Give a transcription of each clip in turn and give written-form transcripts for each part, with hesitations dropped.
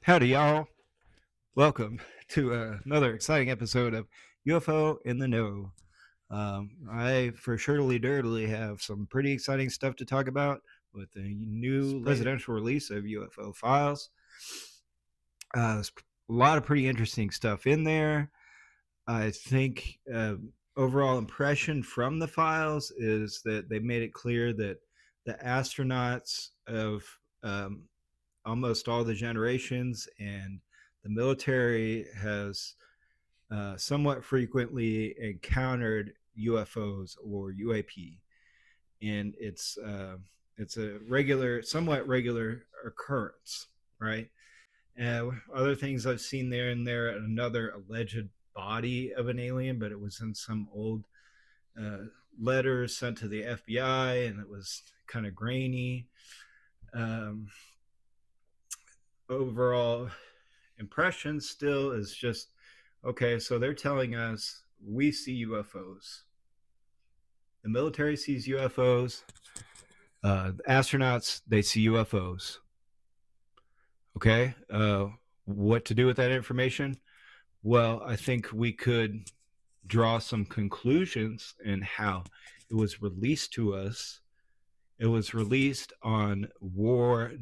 Howdy, y'all. Welcome to another exciting episode of UFO in the Know. I for surely dirtily have some pretty exciting stuff to talk about with the new presidential release of UFO files. There's a lot of pretty interesting stuff in there. I think overall impression from the files is that they made it clear that the astronauts of almost all the generations and the military has somewhat frequently encountered UFOs or UAP, and it's a regular, somewhat regular occurrence, right? Other things I've seen there and there, another alleged body of an alien, but it was in some old uh, letters sent to the FBI, and it was kind of grainy. Um, Overall impression still is just okay. So they're telling us we see UFOs. The military sees UFOs. Astronauts, they see UFOs. Okay. What to do with that information? Well, I think we could draw some conclusions in how it was released to us. It was released on war.gov/UFO.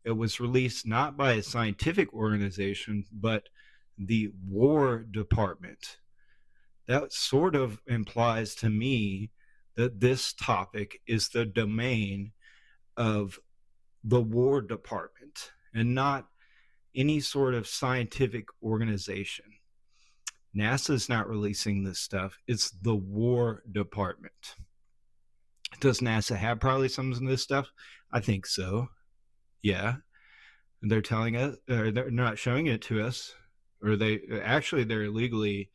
It was released not by a scientific organization, but the War Department. That sort of implies to me that this topic is the domain of the War Department and not any sort of scientific organization. NASA's not releasing this stuff, it's the War Department. Does NASA have probably some of this stuff? I think so. Yeah. They're telling us, or they're not showing it to us, or they're legally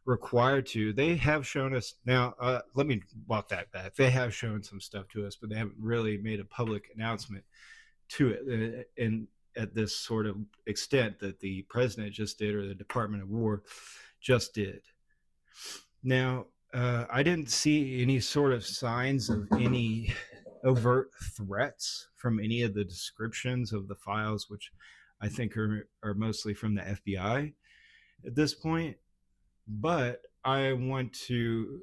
required to. They have shown us now. Let me walk that back. They have shown some stuff to us, but they haven't really made a public announcement to it, and at this sort of extent that the president just did, or the Department of War just did. Now, I didn't see any sort of signs of any overt threats from any of the descriptions of the files, which I think are mostly from the FBI at this point. But I want to,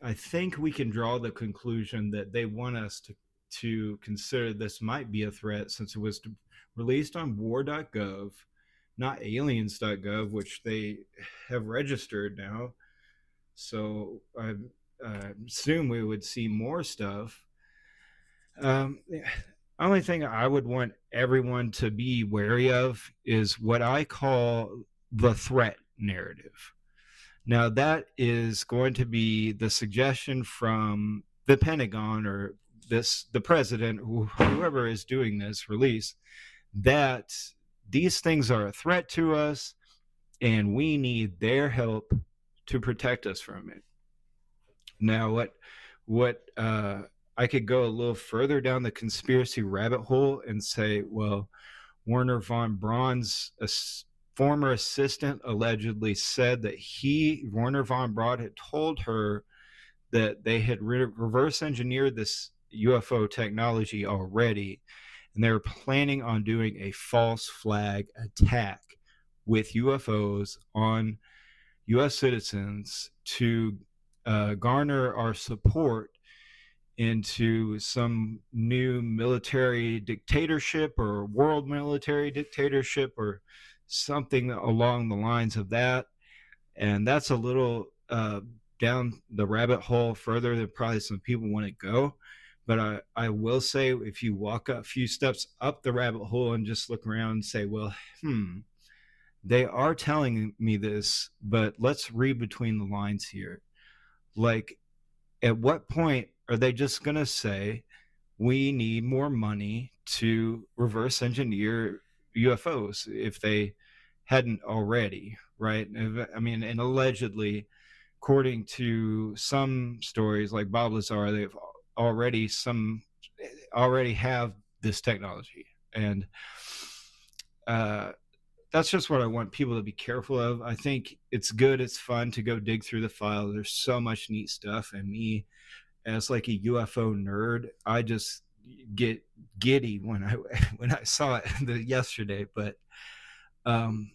I think we can draw the conclusion that they want us to consider this might be a threat since it was released on war.gov, not aliens.gov, which they have registered now. So I assume we would see more stuff. The only thing I would want everyone to be wary of is what I call the threat narrative. Now, that is going to be the suggestion from the Pentagon or the president, whoever is doing this release, that these things are a threat to us and we need their help to protect us from it. Now, what I could go a little further down the conspiracy rabbit hole and say, well, Werner von Braun's former assistant allegedly said that Werner von Braun, had told her that they had reverse engineered this UFO technology already, and they were planning on doing a false flag attack with UFOs on U.S. citizens to garner our support into some new military dictatorship or world military dictatorship or something along the lines of that. And that's a little down the rabbit hole further than probably some people want to go. But I will say, if you walk a few steps up the rabbit hole and just look around and say, well, they are telling me this, but let's read between the lines here. Like, at what point are they just going to say, we need more money to reverse engineer UFOs if they hadn't already, right? I mean, and allegedly, according to some stories like Bob Lazar, they've already have this technology. And that's just what I want people to be careful of. I think it's good, it's fun to go dig through the file. There's so much neat stuff, and me as like a UFO nerd, I just get giddy when I when I saw it yesterday. But um,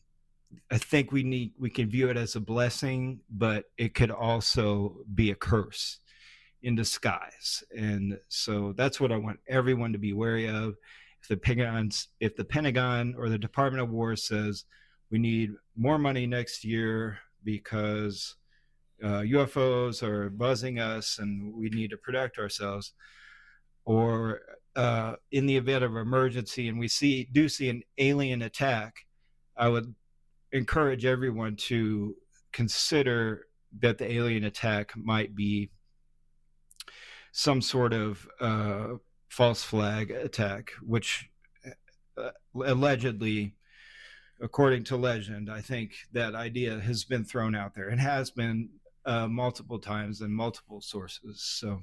I think we can view it as a blessing, but it could also be a curse in disguise. And so that's what I want everyone to be wary of. If the Pentagon or the Department of War says we need more money next year because UFOs are buzzing us and we need to protect ourselves, or in the event of emergency and we see an alien attack, I would encourage everyone to consider that the alien attack might be some sort of false flag attack, which allegedly, according to legend, I think that idea has been thrown out there and has been multiple times in multiple sources. So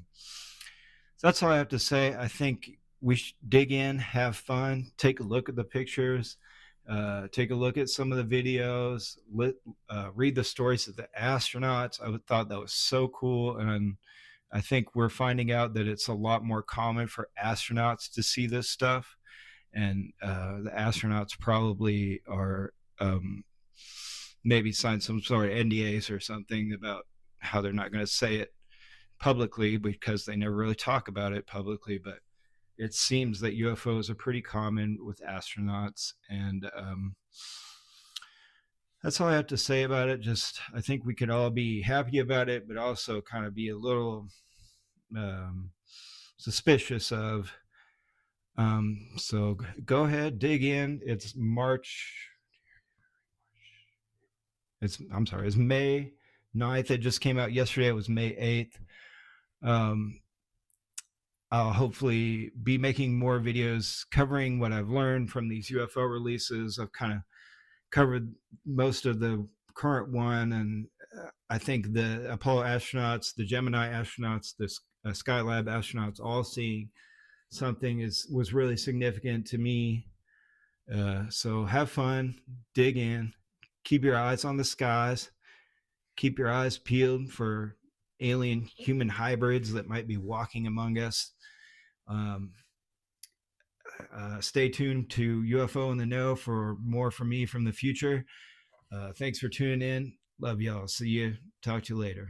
that's all I have to say. I think we should dig in, have fun, take a look at the pictures, take a look at some of the videos, read the stories of the astronauts. I thought that was so cool. And I think we're finding out that it's a lot more common for astronauts to see this stuff. And the astronauts probably are maybe signed some sort of NDAs or something about how they're not going to say it publicly because they never really talk about it publicly. But it seems that UFOs are pretty common with astronauts. And that's all I have to say about it. Just, I think we could all be happy about it, but also kind of be a little suspicious of. So go ahead, dig in. It's March. I'm sorry, it's May 9th. It just came out yesterday. It was May 8th. I'll hopefully be making more videos covering what I've learned from these UFO releases. I've kind of covered most of the current one, and I think the Apollo astronauts, the Gemini astronauts, the Skylab astronauts, all seeing something was really significant to me. So have fun, dig in, keep your eyes on the skies, keep your eyes peeled for alien human hybrids that might be walking among us. Stay tuned to UFO in the Know for more from me from the future. Thanks for tuning in. Love y'all. See you. Talk to you later.